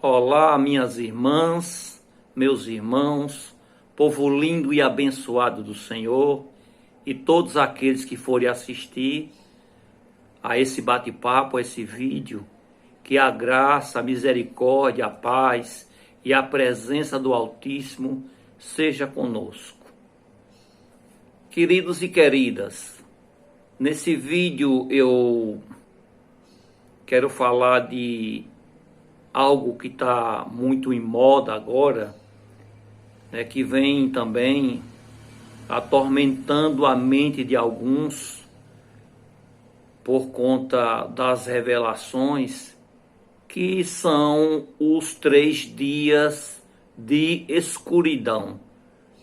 Olá, minhas irmãs, meus irmãos, povo lindo e abençoado do Senhor, e todos aqueles que forem assistir a esse bate-papo, a esse vídeo, que a graça, a misericórdia, a paz e a presença do Altíssimo seja conosco. Queridos e queridas, nesse vídeo eu quero falar de algo que está muito em moda agora, né, que vem também atormentando a mente de alguns por conta das revelações, que são os 3 dias de escuridão,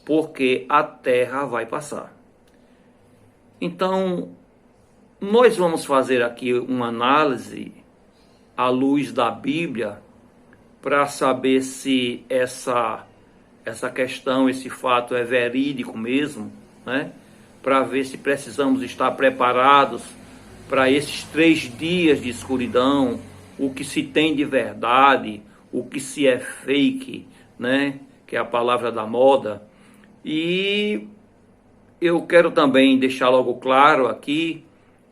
porque a terra vai passar. Então, nós vamos fazer aqui uma análise à luz da Bíblia, para saber se essa questão, esse fato é verídico mesmo, né? Para ver se precisamos estar preparados para esses 3 dias de escuridão, o que se tem de verdade, o que se é fake, né? Que é a palavra da moda. E eu quero também deixar logo claro aqui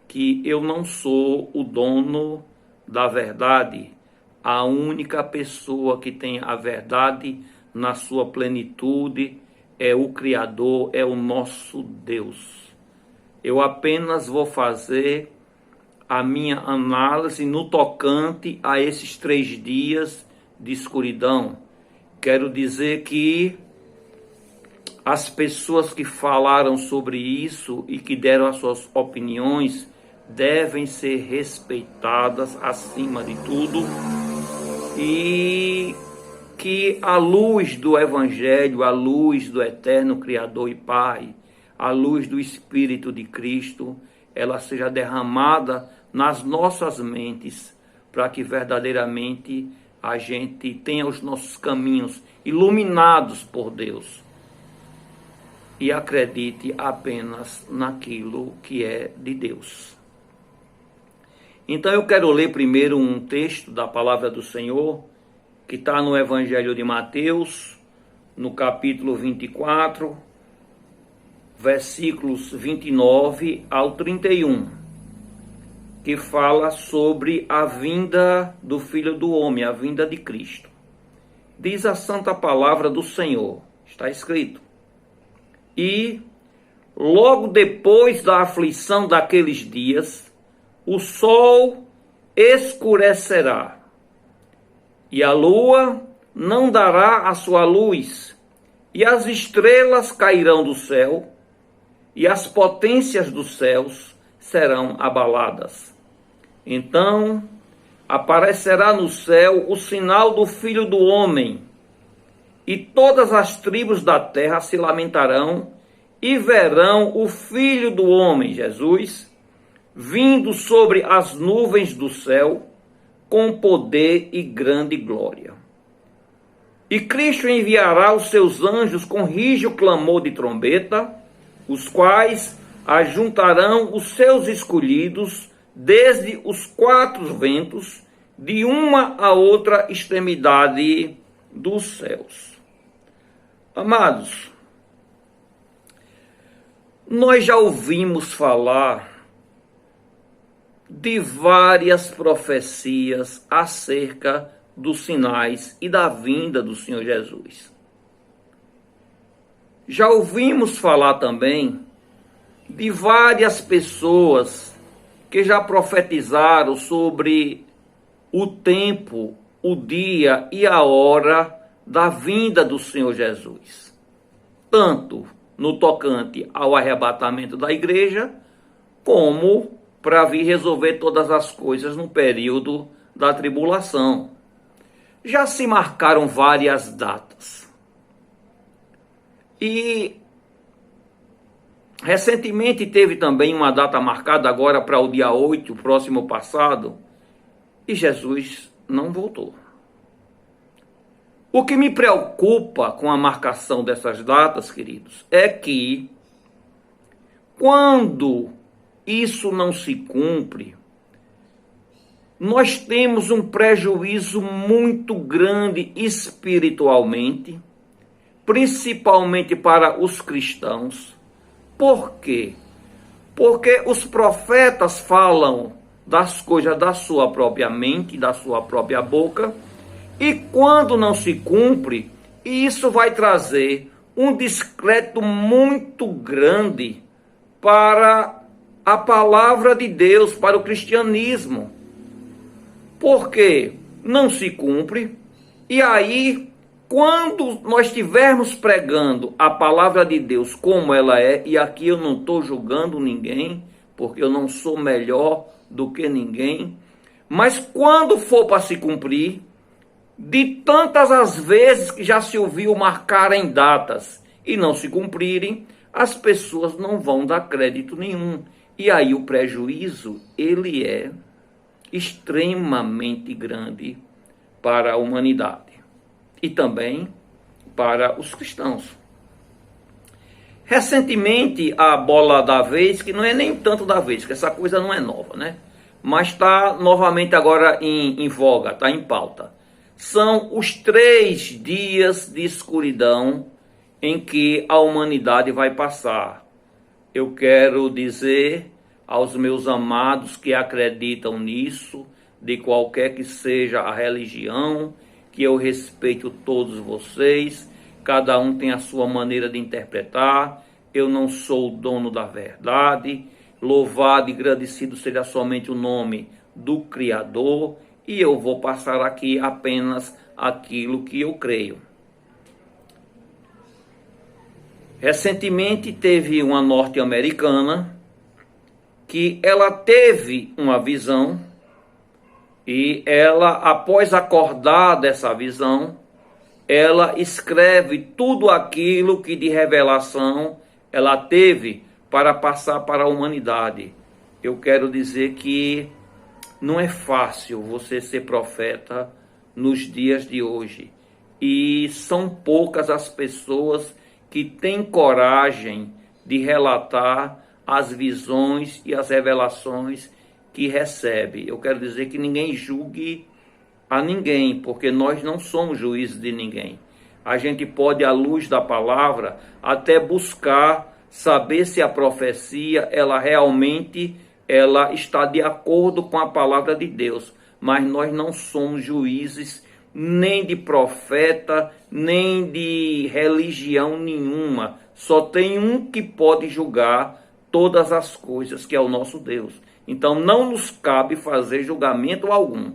que eu não sou o dono da verdade. A única pessoa que tem a verdade na sua plenitude é o Criador, é o nosso Deus. Eu apenas vou fazer a minha análise no tocante a esses 3 dias de escuridão. Quero dizer que as pessoas que falaram sobre isso e que deram as suas opiniões devem ser respeitadas acima de tudo, e que a luz do Evangelho, a luz do eterno Criador e Pai, a luz do Espírito de Cristo, ela seja derramada nas nossas mentes, para que verdadeiramente a gente tenha os nossos caminhos iluminados por Deus e acredite apenas naquilo que é de Deus. Então eu quero ler primeiro um texto da palavra do Senhor, que está no Evangelho de Mateus, no capítulo 24, versículos 29 ao 31, que fala sobre a vinda do Filho do Homem, a vinda de Cristo. Diz a santa palavra do Senhor, está escrito: E logo depois da aflição daqueles dias, o sol escurecerá, e a lua não dará a sua luz, e as estrelas cairão do céu, e as potências dos céus serão abaladas. Então aparecerá no céu o sinal do Filho do Homem, e todas as tribos da terra se lamentarão e verão o Filho do Homem, Jesus, vindo sobre as nuvens do céu, com poder e grande glória. E Cristo enviará os seus anjos com rígido clamor de trombeta, os quais ajuntarão os seus escolhidos desde os 4 ventos, de uma a outra extremidade dos céus. Amados, nós já ouvimos falar de várias profecias acerca dos sinais e da vinda do Senhor Jesus. Já ouvimos falar também de várias pessoas que já profetizaram sobre o tempo, o dia e a hora da vinda do Senhor Jesus, tanto no tocante ao arrebatamento da igreja, como para vir resolver todas as coisas no período da tribulação. Já se marcaram várias datas. E recentemente teve também uma data marcada agora para o dia 8, próximo passado, e Jesus não voltou. O que me preocupa com a marcação dessas datas, queridos, é que quando isso não se cumpre, nós temos um prejuízo muito grande espiritualmente, principalmente para os cristãos. Por quê? Porque os profetas falam das coisas da sua própria mente, da sua própria boca, e quando não se cumpre, isso vai trazer um descrédito muito grande para a palavra de Deus, para o cristianismo. Porque não se cumpre, e aí, quando nós estivermos pregando a palavra de Deus como ela é, e aqui eu não estou julgando ninguém, porque eu não sou melhor do que ninguém, mas quando for para se cumprir, de tantas as vezes que já se ouviu marcarem datas e não se cumprirem, as pessoas não vão dar crédito nenhum. E aí o prejuízo, ele é extremamente grande para a humanidade e também para os cristãos. Recentemente, a bola da vez, que não é nem tanto da vez, que essa coisa não é nova, né? Mas está novamente agora em voga, está em pauta. São os 3 dias de escuridão em que a humanidade vai passar. Eu quero dizer aos meus amados que acreditam nisso, de qualquer que seja a religião, que eu respeito todos vocês, cada um tem a sua maneira de interpretar, eu não sou o dono da verdade, louvado e agradecido seja somente o nome do Criador, e eu vou passar aqui apenas aquilo que eu creio. Recentemente teve uma norte-americana que ela teve uma visão e ela, após acordar dessa visão, ela escreve tudo aquilo que de revelação ela teve para passar para a humanidade. Eu quero dizer que não é fácil você ser profeta nos dias de hoje. E são poucas as pessoas que têm coragem de relatar as visões e as revelações que recebe. Eu quero dizer que ninguém julgue a ninguém, porque nós não somos juízes de ninguém. A gente pode, à luz da palavra, até buscar saber se a profecia ela está de acordo com a palavra de Deus. Mas nós não somos juízes nem de profeta, nem de religião nenhuma. Só tem um que pode julgar todas as coisas, que é o nosso Deus. Então não nos cabe fazer julgamento algum.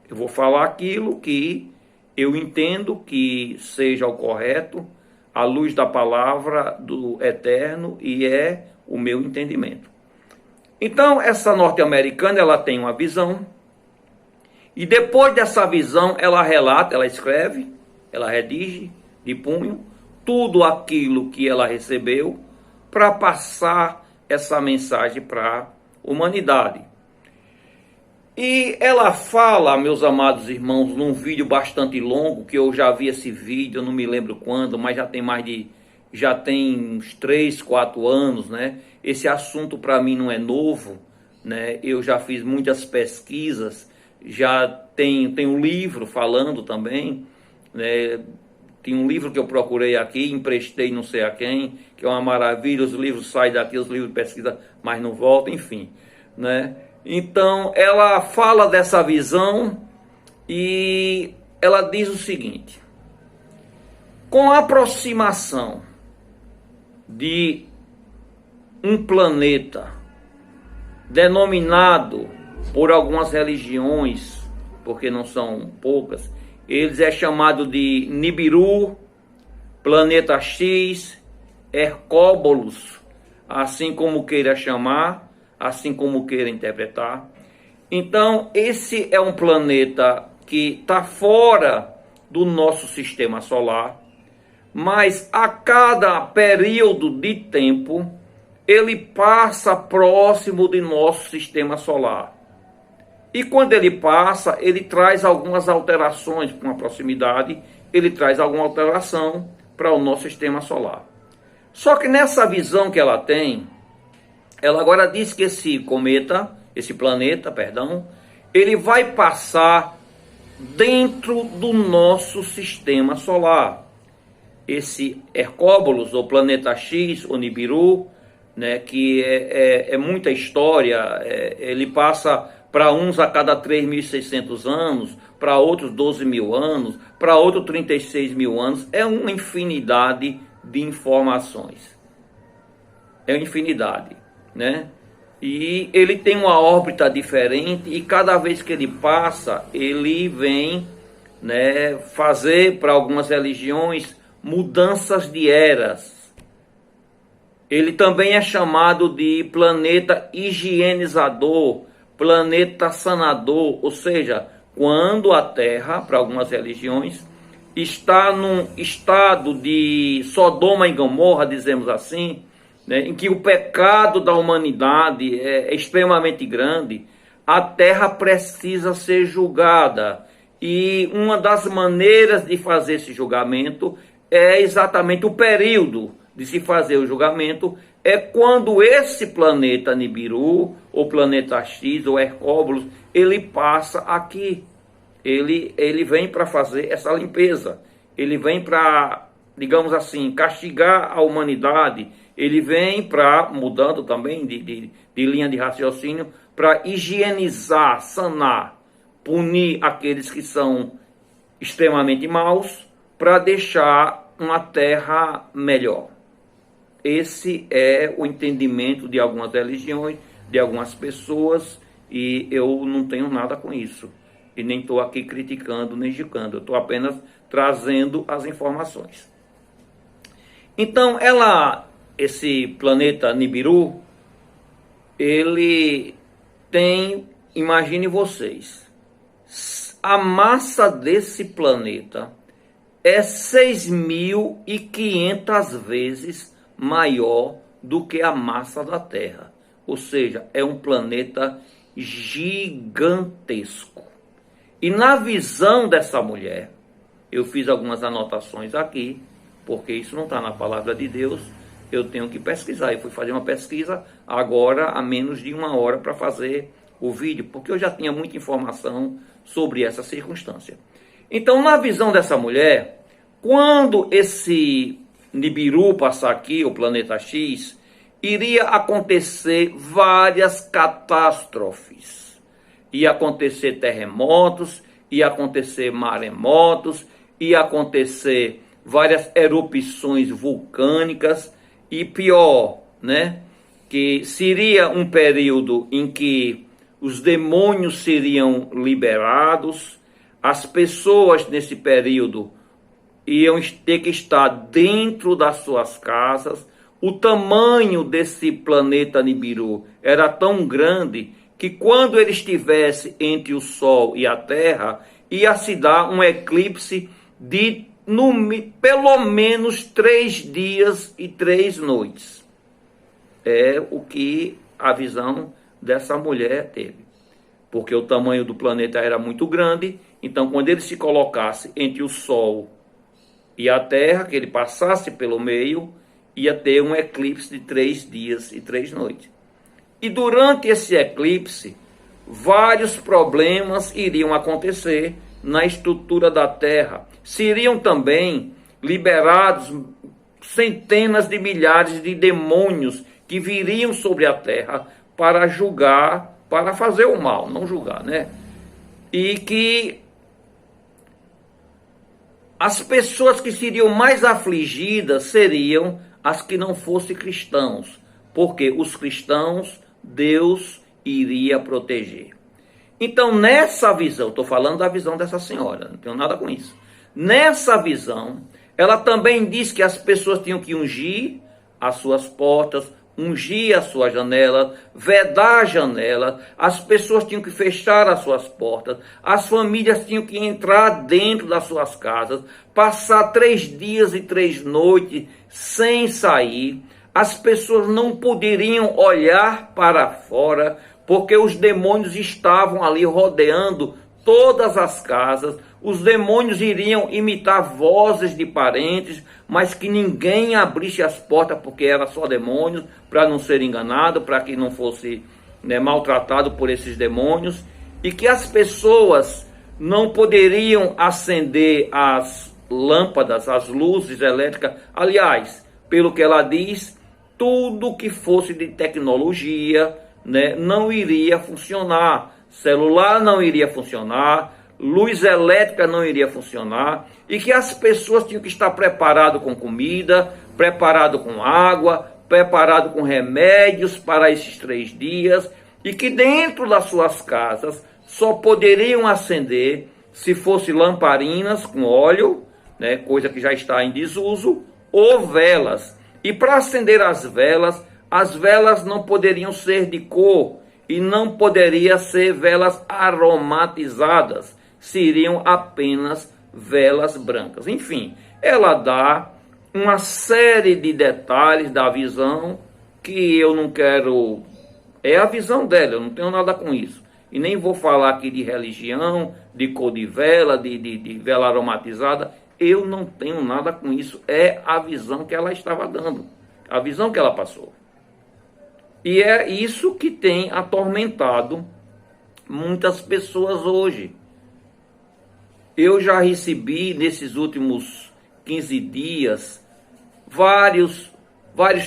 Eu vou falar aquilo que eu entendo que seja o correto, à luz da palavra do Eterno, e é o meu entendimento. Então, essa norte-americana, ela tem uma visão, e depois dessa visão, ela relata, ela escreve, ela redige de punho, tudo aquilo que ela recebeu, para passar essa mensagem para a humanidade. E ela fala, meus amados irmãos, num vídeo bastante longo, que eu já vi esse vídeo, eu não me lembro quando, mas já tem uns 3, 4 anos, né? Esse assunto para mim não é novo, né? Eu já fiz muitas pesquisas, já tenho um livro falando também, né? Tem um livro que eu procurei aqui, emprestei não sei a quem, que é uma maravilha, os livros saem daqui, os livros de pesquisa, mas não voltam, enfim, né? Então, ela fala dessa visão e ela diz o seguinte: com a aproximação de um planeta denominado por algumas religiões, porque não são poucas, eles é chamado de Nibiru, planeta X, Hercóbolos, assim como queira chamar, assim como queira interpretar. Então, esse é um planeta que está fora do nosso sistema solar, mas a cada período de tempo, ele passa próximo do nosso sistema solar. E quando ele passa, ele traz algumas alterações com a proximidade, ele traz alguma alteração para o nosso sistema solar. Só que nessa visão que ela tem, ela agora diz que esse planeta, ele vai passar dentro do nosso sistema solar. Esse Hercóbulos, ou planeta X, ou Nibiru, né, que é muita história, ele passa para uns a cada 3.600 anos, para outros 12 mil anos, para outros 36 mil anos, é uma infinidade de informações. É uma infinidade, né? E ele tem uma órbita diferente e cada vez que ele passa, ele vem, né, fazer para algumas religiões mudanças de eras. Ele também é chamado de planeta higienizador, planeta sanador, ou seja, quando a Terra, para algumas religiões, está num estado de Sodoma e Gomorra, dizemos assim, né, em que o pecado da humanidade é extremamente grande, a Terra precisa ser julgada. E uma das maneiras de fazer esse julgamento é exatamente o período de se fazer o julgamento, é quando esse planeta Nibiru, ou planeta X, ou Hercóbulos, ele passa aqui. Ele vem para fazer essa limpeza. Ele vem para, digamos assim, castigar a humanidade. Ele vem para, mudando também de linha de raciocínio, para higienizar, sanar, punir aqueles que são extremamente maus, para deixar uma terra melhor. Esse é o entendimento de algumas religiões, de algumas pessoas, e eu não tenho nada com isso. E nem estou aqui criticando, nem julgando. Eu estou apenas trazendo as informações. Então, esse planeta Nibiru, ele tem, imagine vocês, a massa desse planeta é 6.500 vezes maior do que a massa da Terra. Ou seja, é um planeta gigantesco. E na visão dessa mulher, eu fiz algumas anotações aqui, porque isso não está na palavra de Deus, eu tenho que pesquisar. Eu fui fazer uma pesquisa agora há menos de 1 hora para fazer o vídeo, porque eu já tinha muita informação sobre essa circunstância. Então, na visão dessa mulher, quando esse Nibiru passar aqui, o planeta X, iria acontecer várias catástrofes. Ia acontecer terremotos, ia acontecer maremotos, ia acontecer várias erupções vulcânicas e pior, né, que seria um período em que os demônios seriam liberados, as pessoas nesse período iam ter que estar dentro das suas casas. O tamanho desse planeta Nibiru era tão grande que quando ele estivesse entre o Sol e a Terra, ia se dar um eclipse de pelo menos 3 dias e 3 noites. É o que a visão dessa mulher teve. Porque o tamanho do planeta era muito grande, então quando ele se colocasse entre o Sol e a Terra, que ele passasse pelo meio, ia ter um eclipse de 3 dias e 3 noites. E durante esse eclipse, vários problemas iriam acontecer na estrutura da Terra. Seriam também liberados centenas de milhares de demônios que viriam sobre a Terra para julgar, para fazer o mal, não julgar, né? E que as pessoas que seriam mais afligidas seriam as que não fossem cristãos, porque os cristãos Deus iria proteger. Então, nessa visão, estou falando da visão dessa senhora, não tenho nada com isso. Nessa visão, ela também diz que as pessoas tinham que ungir as suas portas, ungir a sua janela, vedar a janela, as pessoas tinham que fechar as suas portas, as famílias tinham que entrar dentro das suas casas, passar 3 dias e 3 noites sem sair. As pessoas não poderiam olhar para fora, porque os demônios estavam ali rodeando todas as casas. Os demônios iriam imitar vozes de parentes, mas que ninguém abrisse as portas, porque era só demônios, para não ser enganado, para que não fosse, né, maltratado por esses demônios. e que as pessoas não poderiam acender as lâmpadas, as luzes elétricas. Aliás, pelo que ela diz, tudo que fosse de tecnologia, né, não iria funcionar. Celular não iria funcionar, luz elétrica não iria funcionar, e que as pessoas tinham que estar preparadas com comida, preparado com água, preparado com remédios para esses 3 dias, e que dentro das suas casas só poderiam acender se fosse lamparinas com óleo, né, coisa que já está em desuso, ou velas. E para acender as velas não poderiam ser de cor e não poderiam ser velas aromatizadas, seriam apenas velas brancas. Enfim, ela dá uma série de detalhes da visão que eu não quero... É a visão dela, eu não tenho nada com isso. E nem vou falar aqui de religião, de cor de vela, de vela aromatizada. Eu não tenho nada com isso. É a visão que ela estava dando, a visão que ela passou. E é isso que tem atormentado muitas pessoas hoje. Eu já recebi nesses últimos 15 dias vários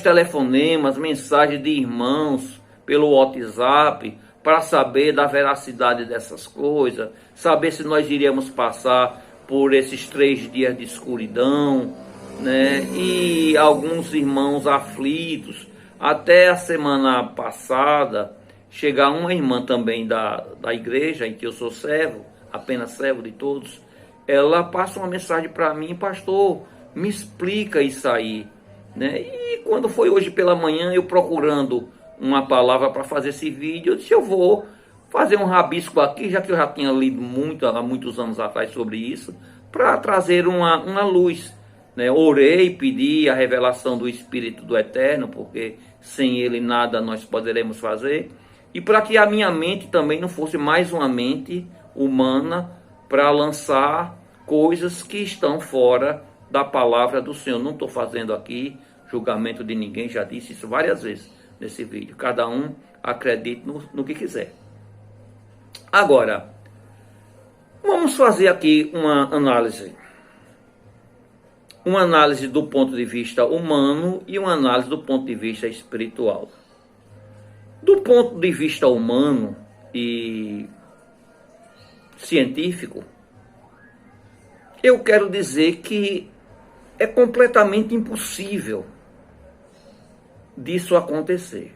telefonemas, mensagens de irmãos pelo WhatsApp para saber da veracidade dessas coisas, saber se nós iríamos passar por esses 3 dias de escuridão, né? E alguns irmãos aflitos. Até a semana passada, chegar uma irmã também da igreja em que eu sou servo, apenas servo de todos, ela passa uma mensagem para mim: pastor, me explica isso aí, né? E quando foi hoje pela manhã, eu procurando uma palavra para fazer esse vídeo, eu disse: eu vou fazer um rabisco aqui, já que eu já tinha lido há muitos anos atrás sobre isso, para trazer uma luz, né? Orei, pedi a revelação do Espírito do Eterno, porque sem ele nada nós poderemos fazer, e para que a minha mente também não fosse mais uma mente humana para lançar coisas que estão fora da palavra do Senhor. Não estou fazendo aqui julgamento de ninguém, já disse isso várias vezes nesse vídeo. Cada um acredite no que quiser. Agora, vamos fazer aqui uma análise. Uma análise do ponto de vista humano e uma análise do ponto de vista espiritual. Do ponto de vista humano e científico, eu quero dizer que é completamente impossível disso acontecer.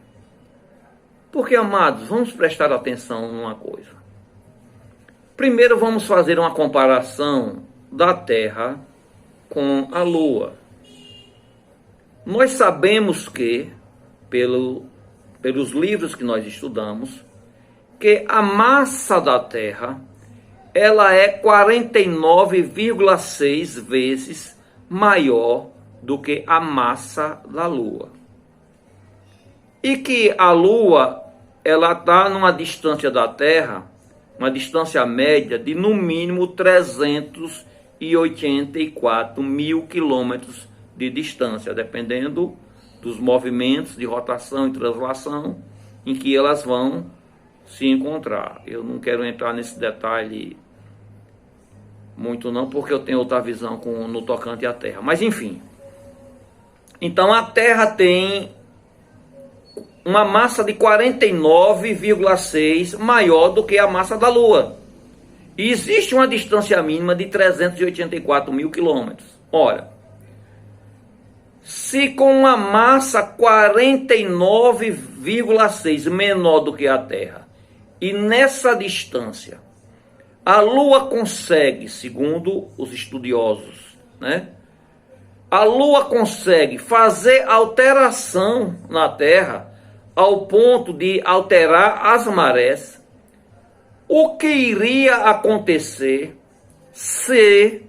Porque, amados, vamos prestar atenção numa coisa. Primeiro vamos fazer uma comparação da Terra com a Lua. Nós sabemos que, pelos livros que nós estudamos, que a massa da Terra ela é 49,6 vezes maior do que a massa da Lua. E que a Lua ela está numa distância da Terra, uma distância média de no mínimo 384 mil quilômetros de distância, dependendo dos movimentos de rotação e translação em que elas vão se encontrar. Eu não quero entrar nesse detalhe muito não, porque eu tenho outra visão no tocante à Terra. Mas enfim. Então a Terra tem uma massa de 49,6 maior do que a massa da Lua. E existe uma distância mínima de 384 mil quilômetros. Ora, se com uma massa 49,6 menor do que a Terra, e nessa distância, a Lua consegue, segundo os estudiosos, né? A Lua consegue fazer alteração na Terra ao ponto de alterar as marés. O que iria acontecer se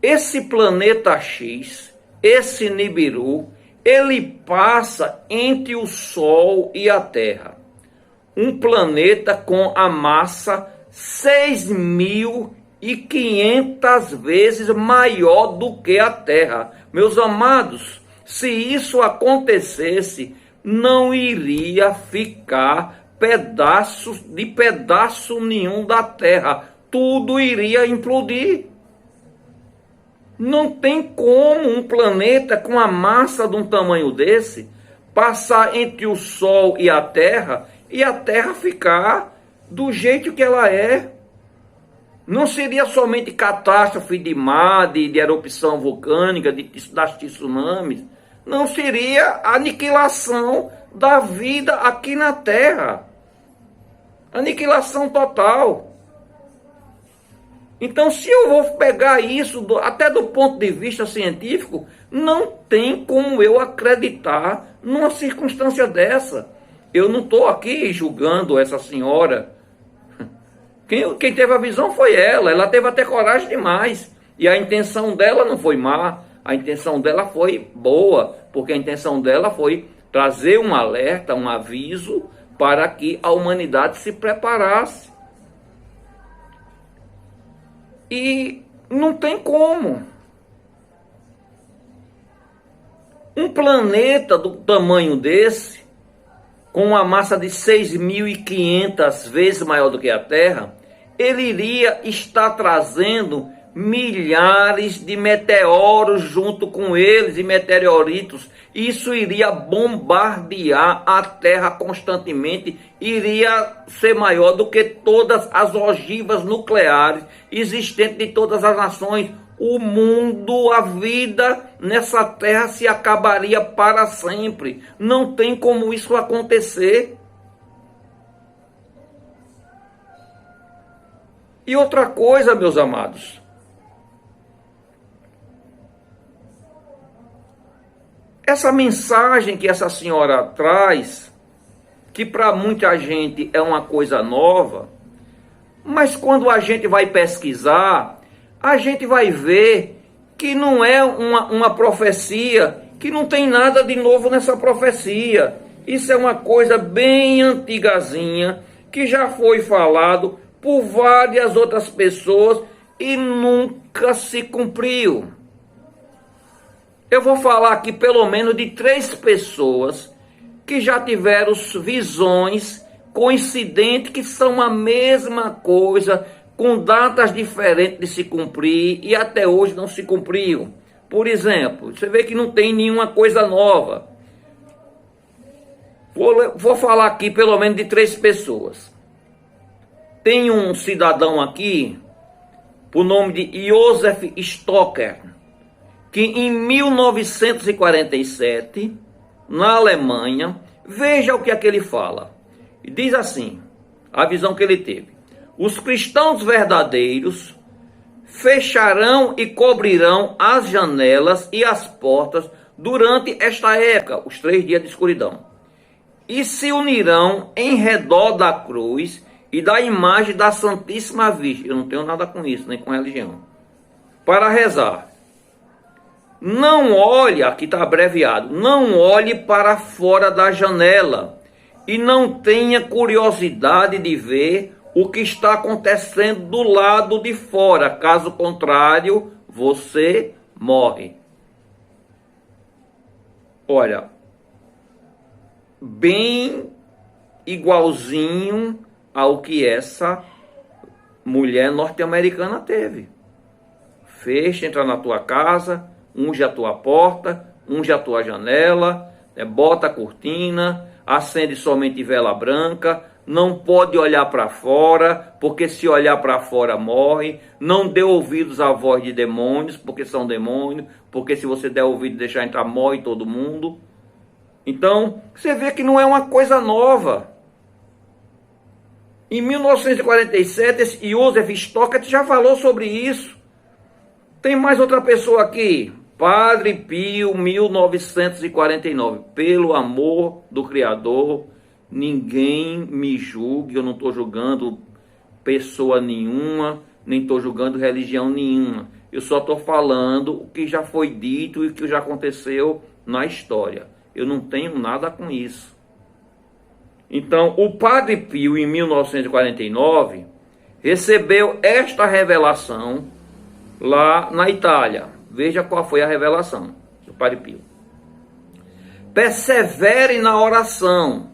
esse planeta X, esse Nibiru, ele passa entre o Sol e a Terra? Um planeta com a massa 6.500 vezes maior do que a Terra. Meus amados, se isso acontecesse, não iria ficar pedaço nenhum da Terra. Tudo iria implodir. Não tem como um planeta com a massa de um tamanho desse passar entre o Sol e a Terra ficar do jeito que ela é. Não seria somente catástrofe de mar, de erupção vulcânica, das tsunamis. Não seria aniquilação da vida aqui na Terra. Aniquilação total. Então, se eu vou pegar isso, até do ponto de vista científico, não tem como eu acreditar numa circunstância dessa. Eu não estou aqui julgando essa senhora. Quem teve a visão foi ela teve até coragem demais. E a intenção dela não foi má, a intenção dela foi boa, porque a intenção dela foi trazer um alerta, um aviso, para que a humanidade se preparasse. E não tem como. Um planeta do tamanho desse, com uma massa de 6.500 vezes maior do que a Terra, ele iria estar trazendo milhares de meteoros junto com eles e meteoritos. Isso iria bombardear a Terra constantemente, iria ser maior do que todas as ogivas nucleares existentes de todas as nações. O mundo, a vida nessa Terra se acabaria para sempre. Não tem como isso acontecer. E outra coisa, meus amados, essa mensagem que essa senhora traz, que para muita gente é uma coisa nova, mas quando a gente vai pesquisar, a gente vai ver que não é uma profecia, que não tem nada de novo nessa profecia. Isso é uma coisa bem antigazinha, que já foi falado por várias outras pessoas e nunca se cumpriu. Eu vou falar aqui pelo menos de 3 pessoas que já tiveram visões coincidentes, que são a mesma coisa, com datas diferentes de se cumprir e até hoje não se cumpriu. Por exemplo, você vê que não tem nenhuma coisa nova. Vou falar aqui pelo menos de 3 pessoas. Tem um cidadão aqui, por nome de Joseph Stocker, que em 1947, na Alemanha, veja o que é que ele fala. E diz assim, a visão que ele teve: os cristãos verdadeiros fecharão e cobrirão as janelas e as portas durante esta época, os 3 dias de escuridão, e se unirão em redor da cruz e da imagem da Santíssima Virgem. Eu não tenho nada com isso, nem com religião. Para rezar. Não olhe, aqui está abreviado, não olhe para fora da janela e não tenha curiosidade de ver o que está acontecendo do lado de fora. Caso contrário, você morre. Olha, bem igualzinho ao que essa mulher norte-americana teve. Fecha, entra na tua casa, unge a tua porta, unge a tua janela, bota a cortina, acende somente vela branca, não pode olhar para fora, porque se olhar para fora morre, não dê ouvidos à voz de demônios, porque são demônios, porque se você der ouvido e deixar entrar, morre todo mundo. Então, você vê que não é uma coisa nova. Em 1947, esse Joseph Stocker já falou sobre isso. Tem mais outra pessoa aqui, Padre Pio, 1949. Pelo amor do Criador, ninguém me julgue, eu não estou julgando pessoa nenhuma, nem estou julgando religião nenhuma. Eu só estou falando o que já foi dito e o que já aconteceu na história. Eu não tenho nada com isso. Então, o Padre Pio, em 1949, recebeu esta revelação lá na Itália. Veja qual foi a revelação do Padre Pio. Persevere na oração,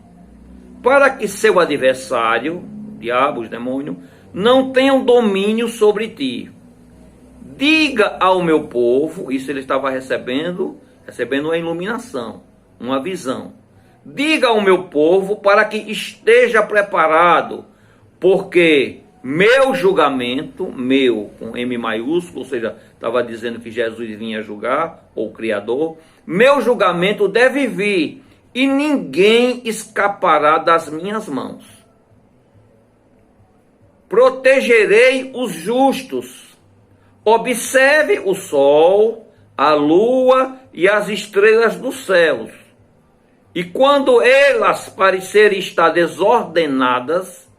para que seu adversário, diabo, os demônios, não tenham domínio sobre ti. Diga ao meu povo, isso ele estava recebendo uma iluminação, uma visão. Diga ao meu povo para que esteja preparado, porque meu julgamento, meu com M maiúsculo, ou seja, estava dizendo que Jesus vinha julgar, ou Criador, meu julgamento deve vir, e ninguém escapará das minhas mãos. Protegerei os justos. Observe o sol, a lua e as estrelas dos céus. E quando elas parecerem estar desordenadas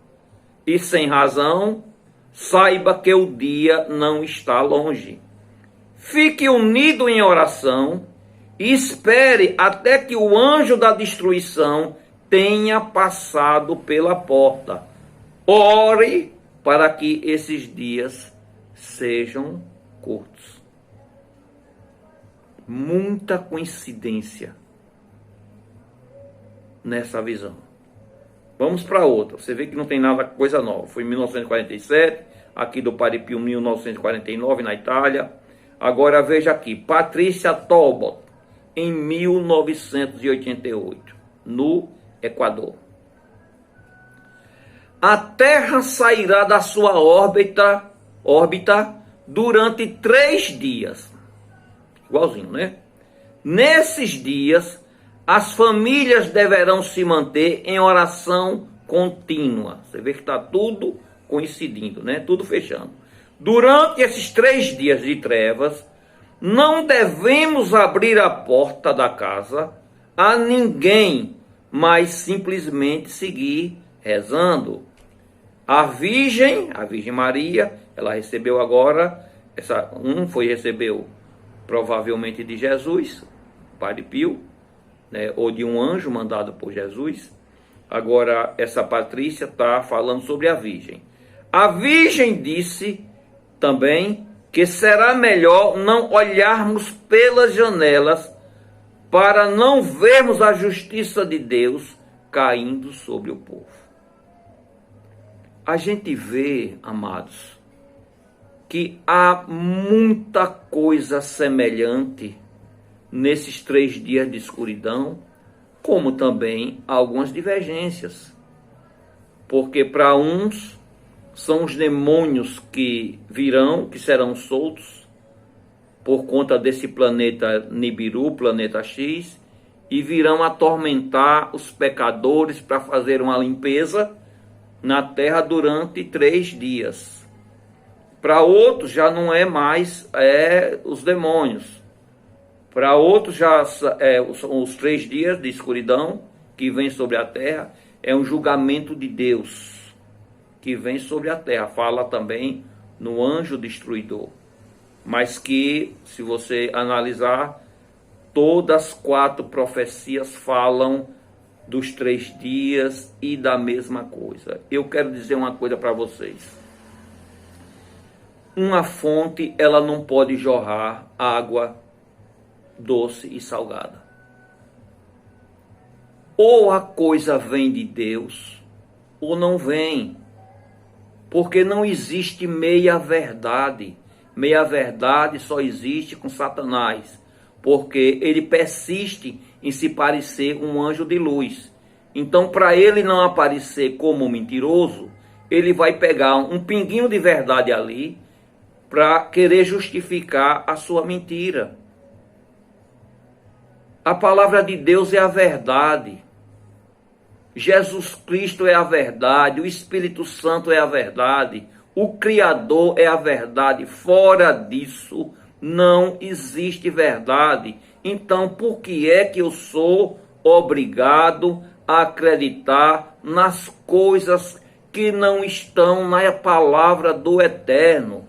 e sem razão, saiba que o dia não está longe. Fique unido em oração e espere até que o anjo da destruição tenha passado pela porta. Ore para que esses dias sejam curtos. Muita coincidência nessa visão. Vamos para outra. Você vê que não tem nada, coisa nova. Foi em 1947, aqui do Padre Pio, 1949, na Itália. Agora veja aqui, Patrícia Talbot, em 1988, no Equador. A Terra sairá da sua órbita durante 3 dias. Igualzinho, né? Nesses dias, as famílias deverão se manter em oração contínua. Você vê que está tudo coincidindo, né? Tudo fechando. Durante esses 3 dias de trevas, não devemos abrir a porta da casa a ninguém, mas simplesmente seguir rezando. A Virgem Maria, ela recebeu agora, recebeu provavelmente de Jesus, Padre Pio, né, ou de um anjo mandado por Jesus. Agora essa Patrícia está falando sobre a Virgem. A Virgem disse também que será melhor não olharmos pelas janelas para não vermos a justiça de Deus caindo sobre o povo. A gente vê, amados, que há muita coisa semelhante nesses 3 dias de escuridão, como também algumas divergências. Porque para uns são os demônios que virão, que serão soltos por conta desse planeta Nibiru, planeta X, e virão atormentar os pecadores para fazer uma limpeza na terra durante 3 dias. Para outros já não é mais os demônios. Para outros já são os 3 dias de escuridão que vem sobre a terra. É um julgamento de Deus que vem sobre a terra. Fala também no anjo destruidor. Mas que, se você analisar, todas as 4 profecias falam dos 3 dias e da mesma coisa. Eu quero dizer uma coisa para vocês. Uma fonte, ela não pode jorrar água doce e salgada. Ou a coisa vem de Deus, ou não vem. Porque não existe meia verdade. Meia verdade só existe com Satanás. Porque ele persiste em se parecer um anjo de luz. Então, para ele não aparecer como mentiroso, ele vai pegar um pinguinho de verdade ali para querer justificar a sua mentira. A palavra de Deus é a verdade. Jesus Cristo é a verdade. O Espírito Santo é a verdade. O Criador é a verdade. Fora disso, não existe verdade. Então, por que é que eu sou obrigado a acreditar nas coisas que não estão na palavra do Eterno?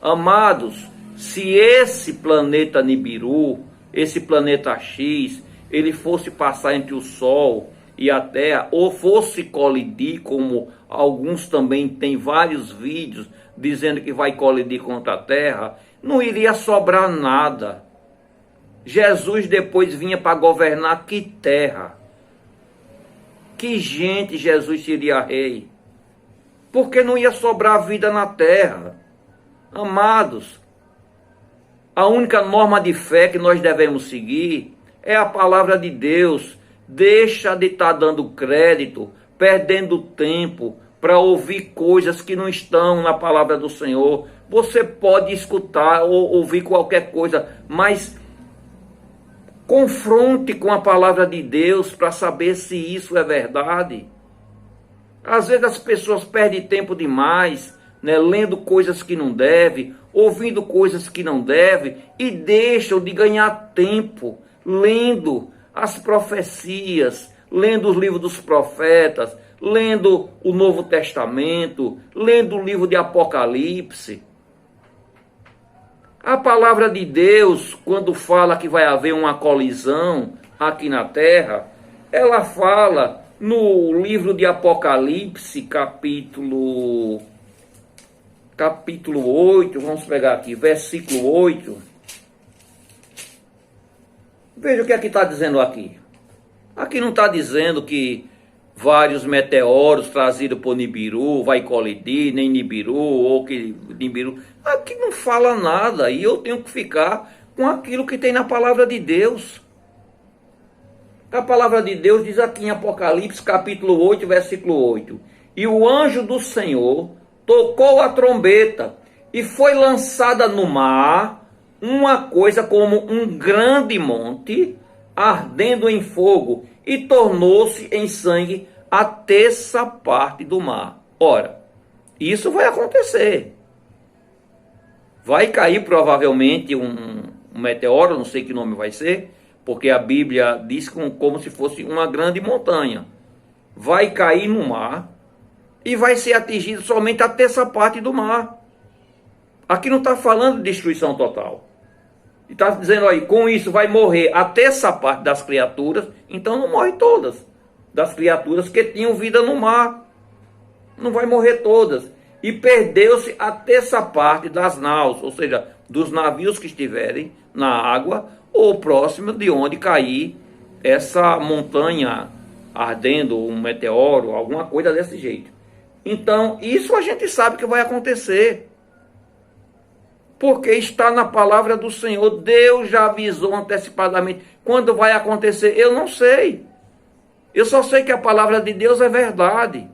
Amados, se esse planeta Nibiru, esse planeta X, ele fosse passar entre o Sol e a Terra, ou fosse colidir, como alguns também têm vários vídeos dizendo que vai colidir contra a Terra, não iria sobrar nada. Jesus depois vinha para governar que terra? que gente Jesus seria rei. Porque não ia sobrar vida na terra. Amados, a única norma de fé que nós devemos seguir é a palavra de Deus. Deixa de estar dando crédito, perdendo tempo para ouvir coisas que não estão na palavra do Senhor. Você pode escutar ou ouvir qualquer coisa, mas confronte com a palavra de Deus para saber se isso é verdade. Às vezes as pessoas perdem tempo demais, né, lendo coisas que não devem, ouvindo coisas que não devem, e deixam de ganhar tempo lendo as profecias, lendo os livros dos profetas, lendo o Novo Testamento, lendo o livro de Apocalipse. A palavra de Deus, quando fala que vai haver uma colisão aqui na terra, ela fala no livro de Apocalipse, capítulo 8, vamos pegar aqui, versículo 8. Veja o que é que está dizendo aqui. Aqui não está dizendo que vários meteoros trazidos por Nibiru vai colidir, nem Nibiru, ou que Nibiru... Aqui não fala nada, e eu tenho que ficar com aquilo que tem na palavra de Deus. A palavra de Deus diz aqui em Apocalipse, capítulo 8, versículo 8. E o anjo do Senhor tocou a trombeta, e foi lançada no mar uma coisa como um grande monte, ardendo em fogo, e tornou-se em sangue a terça parte do mar. Ora, isso vai acontecer. Vai cair provavelmente um meteoro, não sei que nome vai ser, porque a Bíblia diz como se fosse uma grande montanha. Vai cair no mar e vai ser atingido somente a terça parte do mar. Aqui não está falando de destruição total. Está dizendo aí, com isso vai morrer a terça parte das criaturas, então não morre todas. Das criaturas que tinham vida no mar. Não vai morrer todas. E perdeu-se a terça parte das naus, ou seja, dos navios que estiverem na água ou próximo de onde cair essa montanha ardendo, um meteoro, alguma coisa desse jeito. Então, isso a gente sabe que vai acontecer. Porque está na palavra do Senhor. Deus já avisou antecipadamente. Quando vai acontecer, eu não sei. Eu só sei que a palavra de Deus é verdade.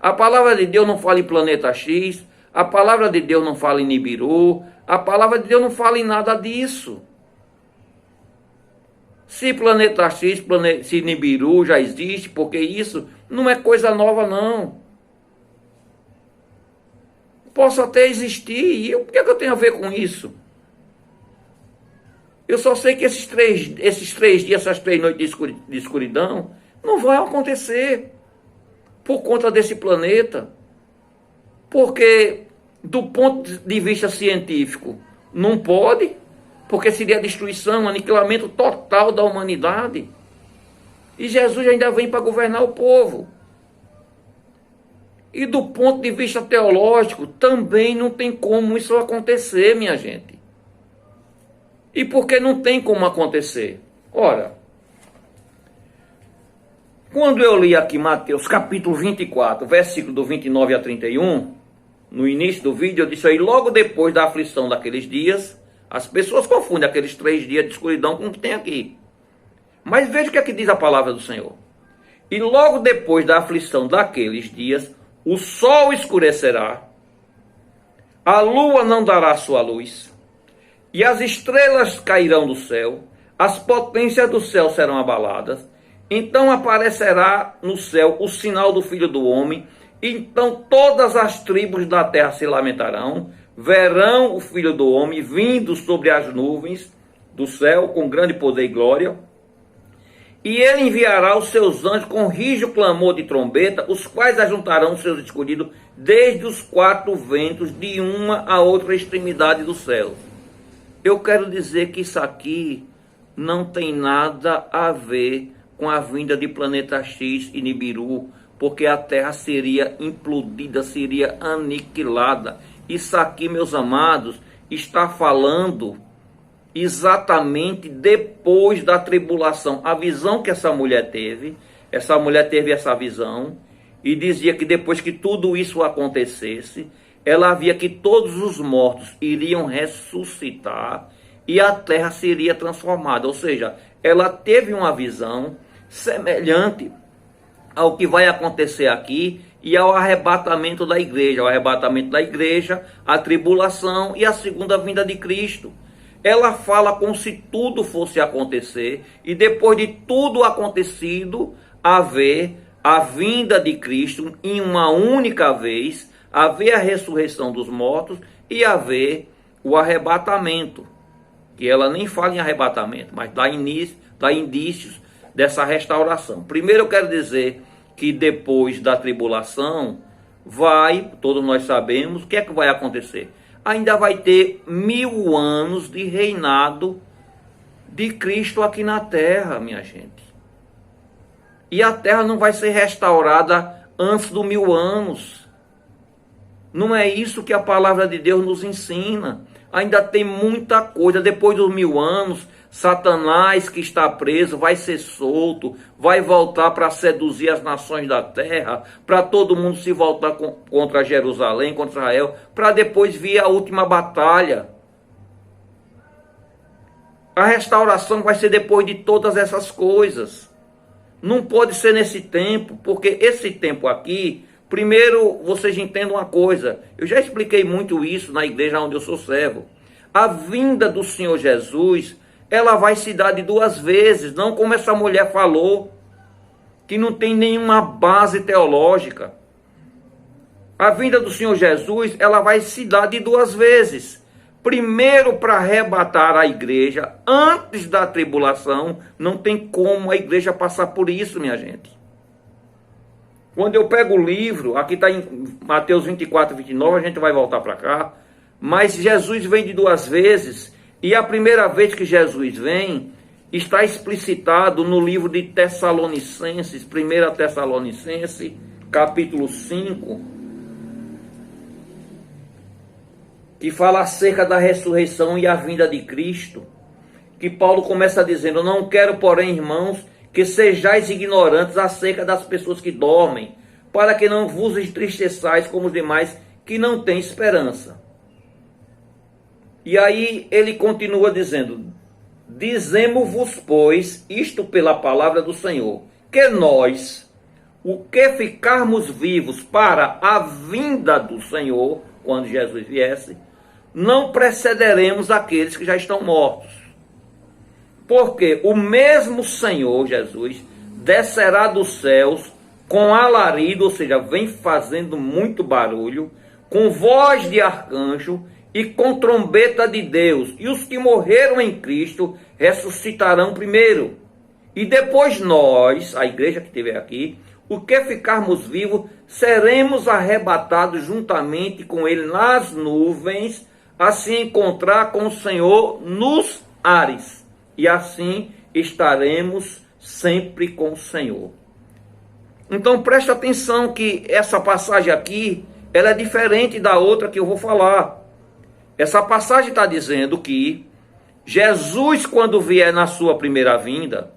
A palavra de Deus não fala em planeta X. A palavra de Deus não fala em Nibiru. A palavra de Deus não fala em nada disso. Se planeta X, se Nibiru já existe, porque isso não é coisa nova não. Posso até existir, e o que é que eu tenho a ver com isso? Eu só sei que esses três dias, essas 3 noites de escuridão, não vão acontecer por conta desse planeta. Porque, do ponto de vista científico, não pode, porque seria destruição, aniquilamento total da humanidade. E Jesus ainda vem para governar o povo. E do ponto de vista teológico, também não tem como isso acontecer, minha gente. E por que não tem como acontecer? Ora, quando eu li aqui Mateus capítulo 24, versículo do 29 a 31, no início do vídeo eu disse aí, logo depois da aflição daqueles dias, as pessoas confundem aqueles 3 dias de escuridão com o que tem aqui. Mas veja o que é que diz a palavra do Senhor. E logo depois da aflição daqueles dias, o sol escurecerá, a lua não dará sua luz, e as estrelas cairão do céu, as potências do céu serão abaladas. Então aparecerá no céu o sinal do Filho do Homem, então todas as tribos da terra se lamentarão, verão o Filho do Homem vindo sobre as nuvens do céu com grande poder e glória. E ele enviará os seus anjos com rijo clamor de trombeta, os quais ajuntarão os seus escolhidos desde os 4 ventos, de uma a outra extremidade do céu. Eu quero dizer que isso aqui não tem nada a ver com a vinda de planeta X e Nibiru, porque a Terra seria implodida, seria aniquilada. Isso aqui, meus amados, está falando exatamente depois da tribulação. A visão que essa mulher teve essa mulher teve essa visão e dizia que depois que tudo isso acontecesse, ela via que todos os mortos iriam ressuscitar e a terra seria transformada. Ou seja, ela teve uma visão semelhante ao que vai acontecer aqui e ao arrebatamento da igreja. O arrebatamento da igreja, a tribulação e a segunda vinda de Cristo. Ela fala como se tudo fosse acontecer e depois de tudo acontecido, haver a vinda de Cristo em uma única vez, haver a ressurreição dos mortos e haver o arrebatamento. Que ela nem fala em arrebatamento, mas dá indícios dessa restauração. Primeiro eu quero dizer que depois da tribulação todos nós sabemos, o que é que vai acontecer? Ainda vai ter 1000 anos de reinado de Cristo aqui na terra, minha gente. E a terra não vai ser restaurada antes dos 1000 anos. Não é isso que a palavra de Deus nos ensina. Ainda tem muita coisa. Depois dos 1000 anos, Satanás que está preso vai ser solto, vai voltar para seduzir as nações da terra, para todo mundo se voltar contra Jerusalém, contra Israel, para depois vir a última batalha. A restauração vai ser depois de todas essas coisas. Não pode ser nesse tempo, porque esse tempo aqui, primeiro vocês entendam uma coisa, eu já expliquei muito isso na igreja onde eu sou servo. A vinda do Senhor Jesus, ela vai se dar de 2 vezes, não como essa mulher falou, que não tem nenhuma base teológica. A vinda do Senhor Jesus, ela vai se dar de 2 vezes. Primeiro para arrebatar a igreja, antes da tribulação, não tem como a igreja passar por isso, minha gente. Quando eu pego o livro, aqui está em Mateus 24, 29, a gente vai voltar para cá, mas Jesus vem de 2 vezes, e a primeira vez que Jesus vem, está explicitado no livro de Tessalonicenses, 1 Tessalonicenses, capítulo 5, que fala acerca da ressurreição e a vinda de Cristo, que Paulo começa dizendo: não quero, porém, irmãos, que sejais ignorantes acerca das pessoas que dormem, para que não vos entristeçais como os demais que não têm esperança. E aí ele continua dizendo: dizemos-vos, pois, isto pela palavra do Senhor, que nós, o que ficarmos vivos para a vinda do Senhor, quando Jesus viesse, não precederemos aqueles que já estão mortos. Porque o mesmo Senhor Jesus descerá dos céus com alarido, ou seja, vem fazendo muito barulho, com voz de arcanjo e com trombeta de Deus. E os que morreram em Cristo ressuscitarão primeiro. E depois nós, a igreja que estiver aqui, o que ficarmos vivos, seremos arrebatados juntamente com ele nas nuvens, a se encontrar com o Senhor nos ares. E assim estaremos sempre com o Senhor. Então preste atenção que essa passagem aqui, ela é diferente da outra que eu vou falar. Essa passagem está dizendo que Jesus, quando vier na sua primeira vinda,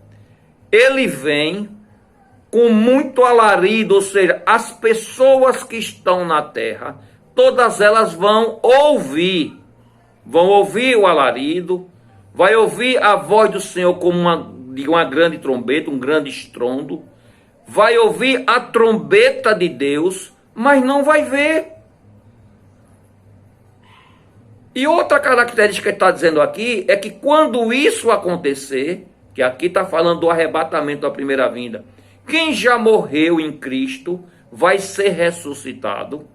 ele vem com muito alarido, ou seja, as pessoas que estão na terra, todas elas vão ouvir o alarido, vai ouvir a voz do Senhor como uma grande trombeta, um grande estrondo, vai ouvir a trombeta de Deus, mas não vai ver. E outra característica que está dizendo aqui é que quando isso acontecer, que aqui está falando do arrebatamento da primeira vinda, quem já morreu em Cristo vai ser ressuscitado.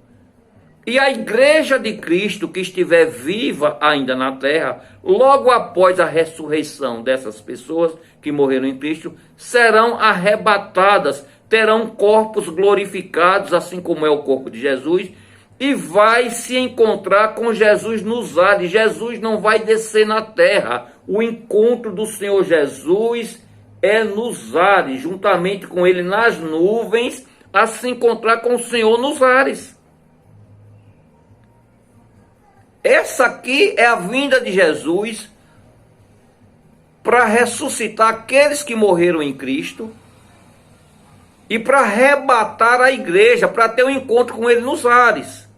E a igreja de Cristo que estiver viva ainda na terra, logo após a ressurreição dessas pessoas que morreram em Cristo, serão arrebatadas, terão corpos glorificados, assim como é o corpo de Jesus, e vai se encontrar com Jesus nos ares. Jesus não vai descer na terra. O encontro do Senhor Jesus é nos ares, juntamente com ele nas nuvens, a se encontrar com o Senhor nos ares. Essa aqui é a vinda de Jesus para ressuscitar aqueles que morreram em Cristo e para arrebatar a igreja, para ter um encontro com ele nos ares.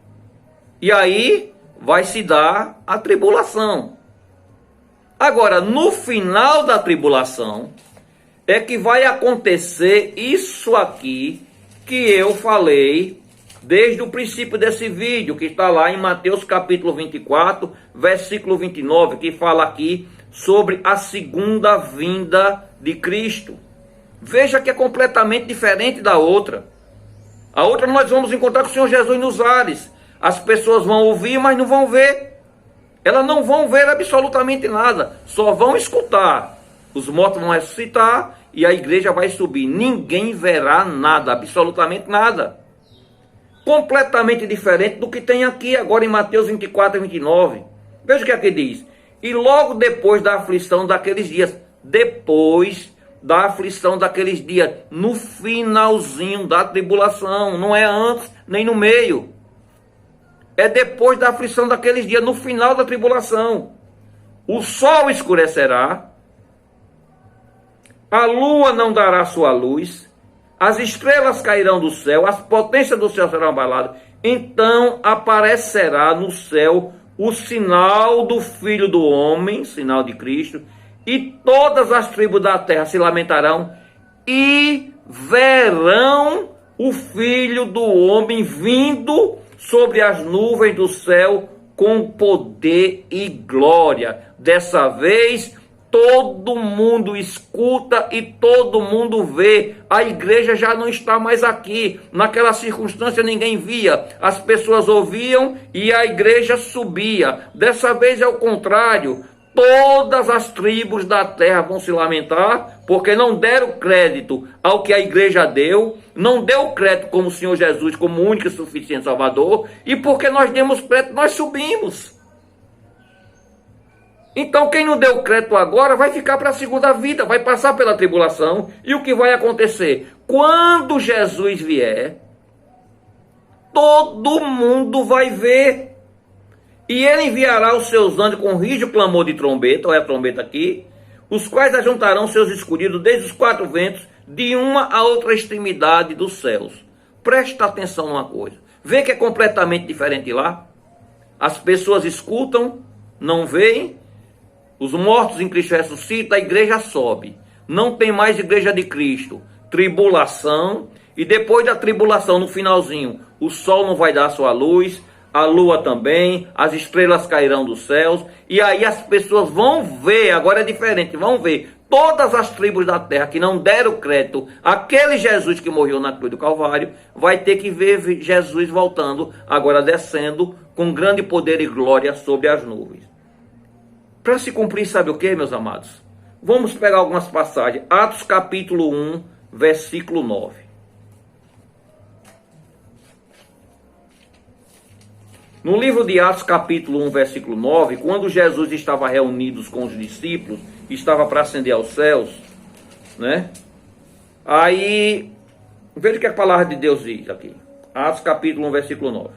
E aí vai se dar a tribulação. Agora, no final da tribulação, é que vai acontecer isso aqui que eu falei desde o princípio desse vídeo, que está lá em Mateus capítulo 24, versículo 29, que fala aqui sobre a segunda vinda de Cristo. Veja que é completamente diferente da outra. A outra nós vamos encontrar com o Senhor Jesus nos ares. As pessoas vão ouvir, mas não vão ver. Elas não vão ver absolutamente nada, só vão escutar. Os mortos vão ressuscitar e a igreja vai subir. Ninguém verá nada, absolutamente nada. Completamente diferente do que tem aqui agora em Mateus 24 e 29. Veja o que aqui diz. E logo depois da aflição daqueles dias, depois da aflição daqueles dias, no finalzinho da tribulação, não é antes nem no meio. É depois da aflição daqueles dias, no final da tribulação. O sol escurecerá, a lua não dará sua luz, as estrelas cairão do céu, as potências do céu serão abaladas. Então aparecerá no céu o sinal do Filho do Homem, sinal de Cristo, e todas as tribos da terra se lamentarão e verão o Filho do Homem vindo sobre as nuvens do céu com poder e glória. Dessa vez, todo mundo escuta e todo mundo vê. A igreja já não está mais aqui. Naquela circunstância ninguém via. As pessoas ouviam e a igreja subia. Dessa vez é o contrário. Todas as tribos da terra vão se lamentar, porque não deram crédito ao que a igreja deu, não deu crédito como o Senhor Jesus, como único e suficiente Salvador, e porque nós demos crédito, nós subimos. Então quem não deu crédito agora vai ficar para a segunda vida, vai passar pela tribulação, e o que vai acontecer? Quando Jesus vier, todo mundo vai ver. E ele enviará os seus anjos com rígido clamor de trombeta, olha a trombeta aqui, os quais ajuntarão seus escolhidos desde os quatro ventos, de uma a outra extremidade dos céus. Presta atenção numa coisa. Vê que é completamente diferente lá? As pessoas escutam, não veem, os mortos em Cristo ressuscitam, a igreja sobe. Não tem mais igreja de Cristo. Tribulação, e depois da tribulação, no finalzinho, o sol não vai dar sua luz, a lua também, as estrelas cairão dos céus, e aí as pessoas vão ver, agora é diferente, vão ver todas as tribos da terra que não deram crédito àquele Jesus que morreu na cruz do Calvário, vai ter que ver Jesus voltando, agora descendo com grande poder e glória sobre as nuvens. Para se cumprir, sabe o que, meus amados? Vamos pegar algumas passagens. Atos capítulo 1, versículo 9. No livro de Atos, capítulo 1, versículo 9, quando Jesus estava reunido com os discípulos, estava para ascender aos céus, né? Aí, veja o que a palavra de Deus diz aqui. Atos, capítulo 1, versículo 9.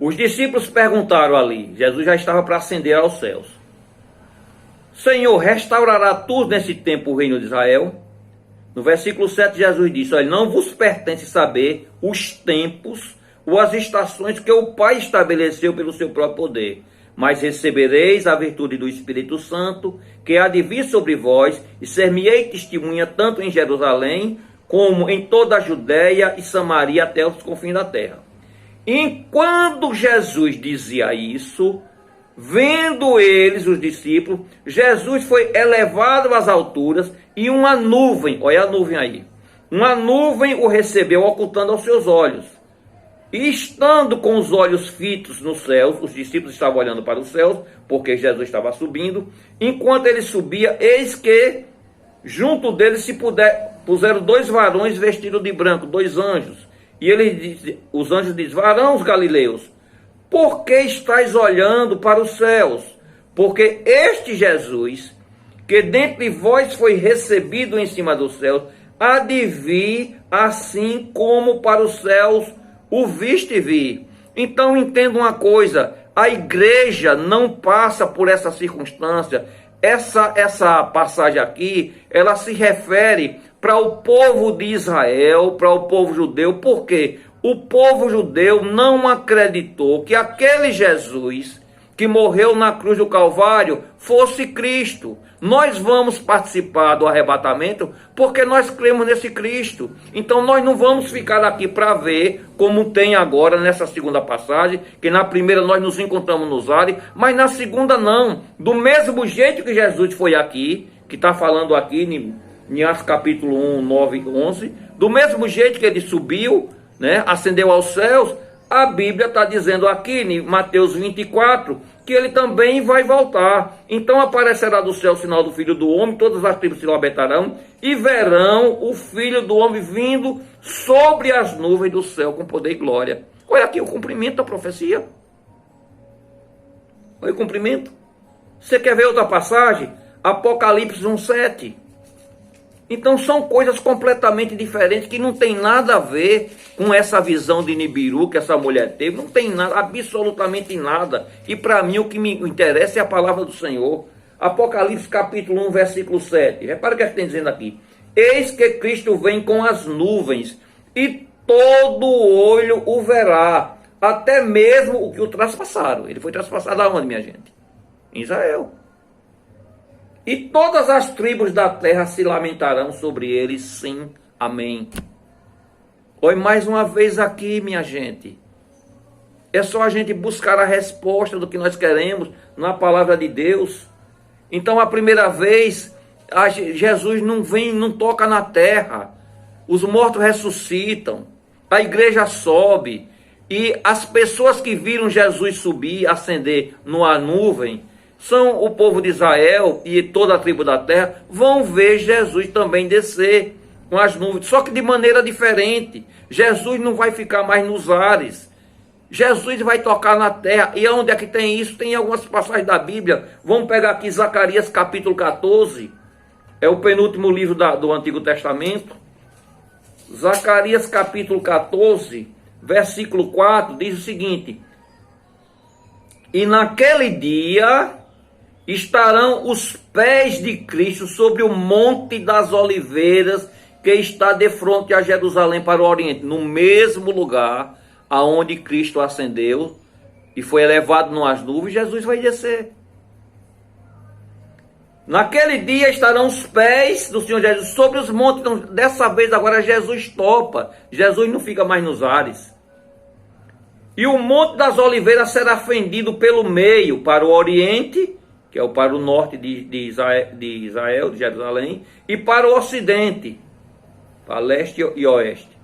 Os discípulos perguntaram ali, Jesus já estava para ascender aos céus: Senhor, restaurará tu nesse tempo o reino de Israel? No versículo 7, Jesus disse: olha, não vos pertence saber os tempos ou as estações que o Pai estabeleceu pelo seu próprio poder, mas recebereis a virtude do Espírito Santo, que há de vir sobre vós, e ser-me-ei testemunha tanto em Jerusalém, como em toda a Judéia e Samaria até os confins da terra. Enquanto Jesus dizia isso, vendo eles, os discípulos, Jesus foi elevado às alturas, e uma nuvem, olha a nuvem aí, uma nuvem o recebeu, ocultando aos seus olhos. E estando com os olhos fitos nos céus, os discípulos estavam olhando para os céus, porque Jesus estava subindo. Enquanto ele subia, eis que junto deles puseram dois varões vestidos de branco, dois anjos. E os anjos dizem: varãos galileus, por que estáis olhando para os céus? Porque este Jesus, que dentre vós foi recebido em cima dos céus, há de vir assim como para os céus o viste vir. Então entenda uma coisa: a igreja não passa por essa circunstância. Essa passagem aqui, ela se refere para o povo de Israel, para o povo judeu. Por quê? O povo judeu não acreditou que aquele Jesus que morreu na cruz do Calvário fosse Cristo. Nós vamos participar do arrebatamento porque nós cremos nesse Cristo. Então nós não vamos ficar aqui para ver, como tem agora nessa segunda passagem, que na primeira nós nos encontramos nos ares, mas na segunda não. Do mesmo jeito que Jesus foi aqui, que está falando aqui em Atos capítulo 1, 9 e 11, do mesmo jeito que ele subiu, né, ascendeu aos céus, a Bíblia está dizendo aqui em Mateus 24 que ele também vai voltar. Então aparecerá do céu o sinal do Filho do Homem, todas as tribos se lamentarão e verão o Filho do Homem vindo sobre as nuvens do céu com poder e glória. Olha aqui o cumprimento da profecia. Olha o cumprimento. Você quer ver outra passagem? Apocalipse 1:7. Então são coisas completamente diferentes que não tem nada a ver com essa visão de Nibiru que essa mulher teve. Não tem nada, absolutamente nada. E para mim o que me interessa é a palavra do Senhor. Apocalipse capítulo 1, versículo 7. Repara o que tem dizendo aqui. Eis que Cristo vem com as nuvens e todo olho o verá. Até mesmo o que o traspassaram. Ele foi traspassado aonde, minha gente? Em Israel. E todas as tribos da terra se lamentarão sobre ele, sim, amém. Oi, mais uma vez aqui, minha gente. É só a gente buscar a resposta do que nós queremos na palavra de Deus. Então, a primeira vez, Jesus não vem, não toca na terra. Os mortos ressuscitam. A igreja sobe. E as pessoas que viram Jesus subir, ascender numa nuvem, são o povo de Israel e toda a tribo da terra, vão ver Jesus também descer com as nuvens, só que de maneira diferente. Jesus não vai ficar mais nos ares. Jesus vai tocar na terra. E onde é que tem isso? Tem algumas passagens da Bíblia. Vamos pegar aqui Zacarias capítulo 14. É o penúltimo livro do Antigo Testamento. Zacarias capítulo 14, versículo 4, diz o seguinte: e naquele dia estarão os pés de Cristo sobre o Monte das Oliveiras, que está de frente a Jerusalém para o Oriente, no mesmo lugar aonde Cristo ascendeu e foi elevado nas nuvens. Jesus vai descer. Naquele dia estarão os pés do Senhor Jesus sobre os montes. Então, dessa vez agora Jesus topa. Jesus não fica mais nos ares. E o Monte das Oliveiras será fendido pelo meio para o Oriente, que é para o norte de Israel, de Jerusalém, e para o Ocidente, para leste e oeste.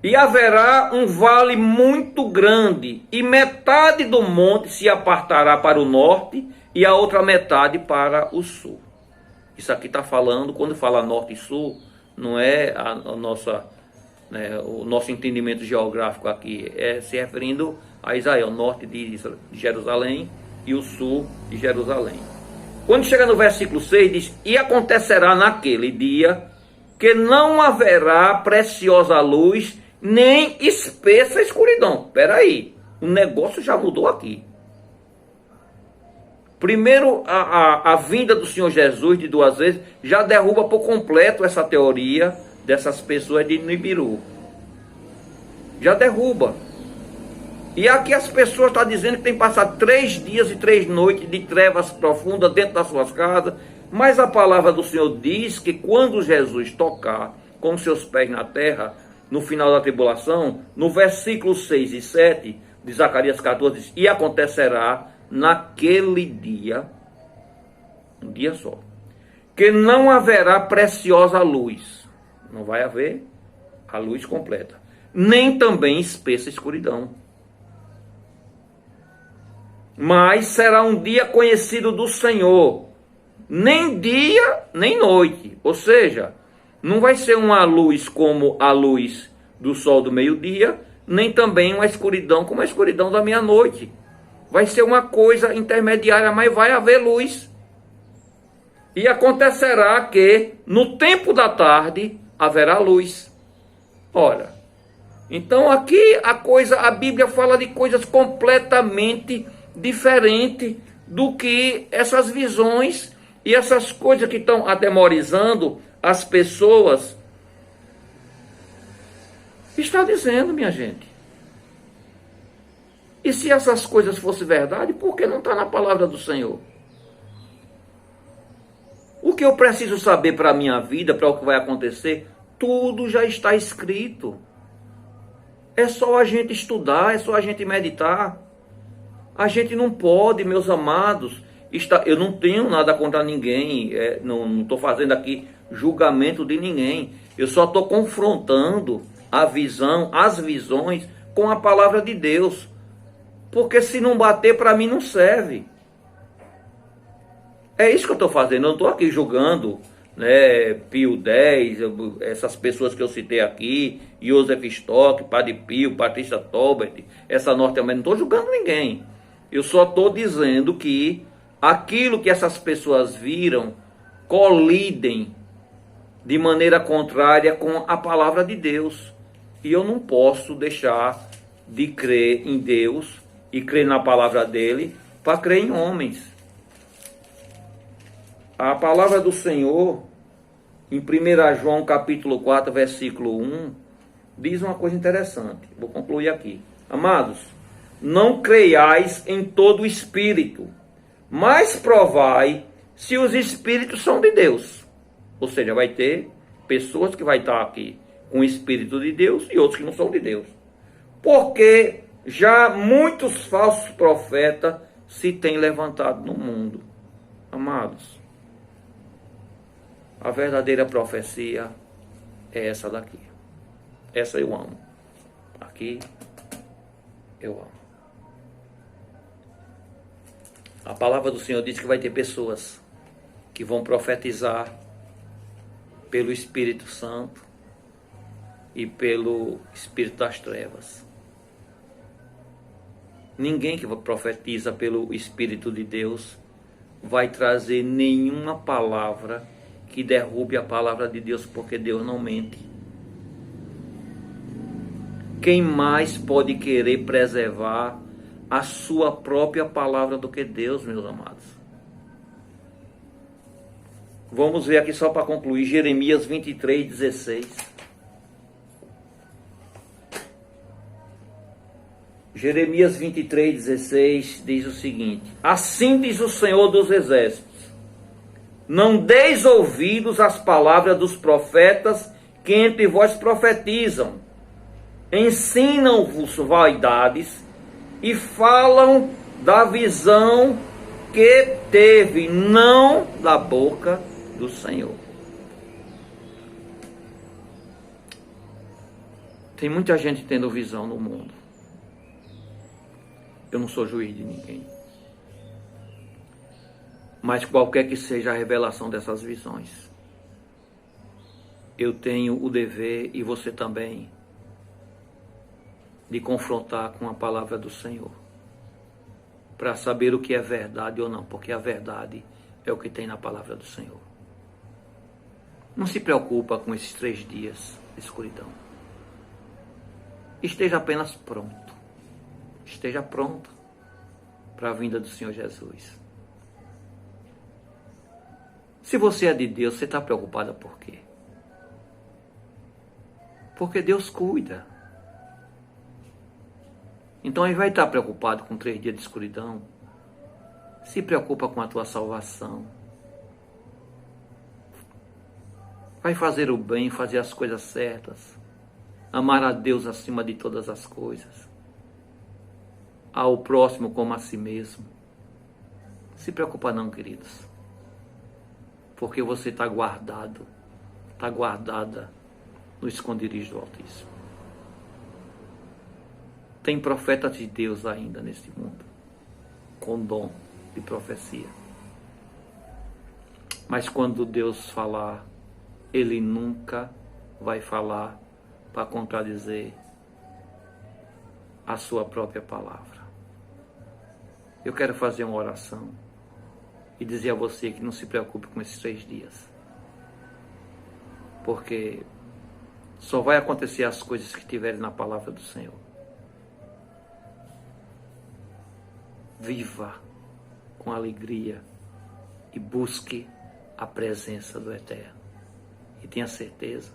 E haverá um vale muito grande, e metade do monte se apartará para o norte, e a outra metade para o sul. Isso aqui está falando, quando fala norte e sul, não é a nossa, né, o nosso entendimento geográfico aqui, é se referindo a Israel, norte de Jerusalém e o sul de Jerusalém. Quando chega no versículo 6, diz: e acontecerá naquele dia que não haverá preciosa luz, nem espessa escuridão. Espera aí, o negócio já mudou aqui. Primeiro, a vinda do Senhor Jesus de duas vezes já derruba por completo essa teoria dessas pessoas de Nibiru. Já derruba. E aqui as pessoas estão dizendo que tem que passar 3 dias e 3 noites de trevas profundas dentro das suas casas. Mas a palavra do Senhor diz que quando Jesus tocar com seus pés na terra, no final da tribulação, no versículo 6 e 7 de Zacarias 14, diz: e acontecerá naquele dia, um dia só, que não haverá preciosa luz. Não vai haver a luz completa. Nem também espessa escuridão. Mas será um dia conhecido do Senhor, nem dia, nem noite. Ou seja, não vai ser uma luz como a luz do sol do meio-dia, nem também uma escuridão como a escuridão da meia-noite. Vai ser uma coisa intermediária, mas vai haver luz. E acontecerá que no tempo da tarde haverá luz. Ora, então aqui a Bíblia fala de coisas completamente diferente do que essas visões e essas coisas que estão atemorizando as pessoas está dizendo, minha gente. E se essas coisas fossem verdade, por que não está na palavra do Senhor? O que eu preciso saber para a minha vida, para o que vai acontecer, tudo já está escrito. É só a gente estudar, é só a gente meditar. A gente não pode, meus amados, eu não tenho nada contra ninguém, não estou fazendo aqui julgamento de ninguém. Eu só estou confrontando a visão, as visões com a palavra de Deus. Porque se não bater, para mim não serve. É isso que eu estou fazendo. Eu não estou aqui julgando, né, Pio X, essas pessoas que eu citei aqui, Joseph Stock, Padre Pio, Patrícia Tolbert, essa norte-americana. Não estou julgando ninguém. Eu só estou dizendo que aquilo que essas pessoas viram colidem de maneira contrária com a palavra de Deus. E eu não posso deixar de crer em Deus e crer na palavra dele para crer em homens. A palavra do Senhor, em 1 João capítulo 4, versículo 1, diz uma coisa interessante. Vou concluir aqui. Amados, não creiais em todo o espírito, mas provai se os espíritos são de Deus. Ou seja, vai ter pessoas que vai estar aqui com o espírito de Deus e outros que não são de Deus. Porque já muitos falsos profetas se têm levantado no mundo. Amados, a verdadeira profecia é essa daqui. Essa eu amo. Aqui eu amo. A palavra do Senhor diz que vai ter pessoas que vão profetizar pelo Espírito Santo e pelo Espírito das Trevas. Ninguém que profetiza pelo Espírito de Deus vai trazer nenhuma palavra que derrube a palavra de Deus, porque Deus não mente. Quem mais pode querer preservar a sua própria palavra do que Deus, meus amados? Vamos ver aqui só para concluir, Jeremias 23, 16. Jeremias 23, 16 diz o seguinte: assim diz o Senhor dos Exércitos, não deis ouvidos às palavras dos profetas que entre vós profetizam, ensinam-vos vaidades e falam da visão que teve, não da boca do Senhor. Tem muita gente tendo visão no mundo. Eu não sou juiz de ninguém. Mas qualquer que seja a revelação dessas visões, eu tenho o dever, e você também, de confrontar com a palavra do Senhor, para saber o que é verdade ou não, porque a verdade é o que tem na palavra do Senhor. Não se preocupa com esses 3 dias de escuridão. Esteja apenas pronto. Esteja pronto para a vinda do Senhor Jesus. Se você é de Deus, você está preocupada por quê? Porque Deus cuida. Então, ele vai estar preocupado com 3 dias de escuridão. Se preocupa com a tua salvação. Vai fazer o bem, fazer as coisas certas. Amar a Deus acima de todas as coisas. Ao próximo como a si mesmo. Se preocupa não, queridos. Porque você está guardado. Está guardada no esconderijo do Altíssimo. Tem profetas de Deus ainda neste mundo, com dom de profecia. Mas quando Deus falar, Ele nunca vai falar para contradizer a sua própria palavra. Eu quero fazer uma oração e dizer a você que não se preocupe com esses 3 dias. Porque só vai acontecer as coisas que estiverem na palavra do Senhor. Viva com alegria e busque a presença do Eterno. tenha certeza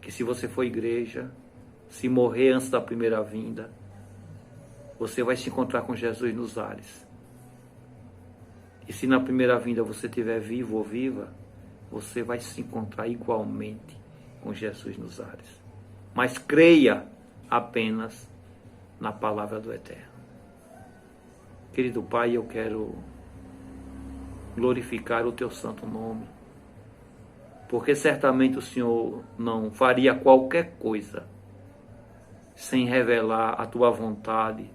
que se você for igreja, se morrer antes da primeira vinda, você vai se encontrar com Jesus nos ares. E se na primeira vinda você estiver vivo ou viva, você vai se encontrar igualmente com Jesus nos ares. Mas creia apenas na palavra do Eterno. Querido Pai, eu quero glorificar o Teu santo nome, porque certamente o Senhor não faria qualquer coisa sem revelar a Tua vontade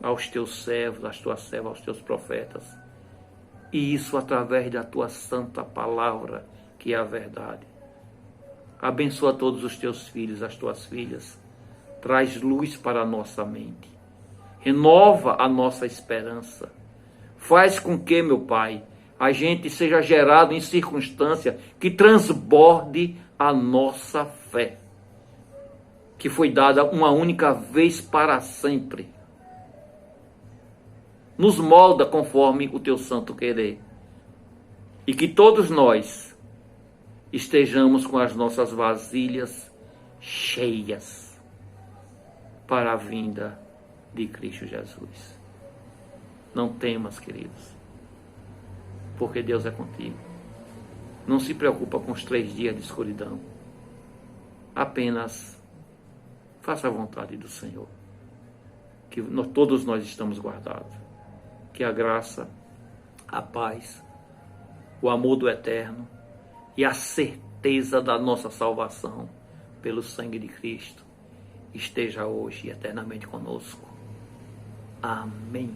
aos Teus servos, às Tuas servas, aos Teus profetas. E isso através da Tua santa palavra, que é a verdade. Abençoa todos os Teus filhos, as Tuas filhas. Traz luz para a nossa mente. Renova a nossa esperança. Faz com que, meu Pai, a gente seja gerado em circunstância que transborde a nossa fé, que foi dada uma única vez para sempre. Nos molda conforme o Teu santo querer. E que todos nós estejamos com as nossas vasilhas cheias para a vinda de Cristo Jesus. Não temas, queridos, porque Deus é contigo. Não se preocupa com os 3 dias de escuridão. Apenas faça a vontade do Senhor, que todos nós estamos guardados. Que a graça, a paz, o amor do Eterno e a certeza da nossa salvação pelo sangue de Cristo esteja hoje e eternamente conosco. Amém.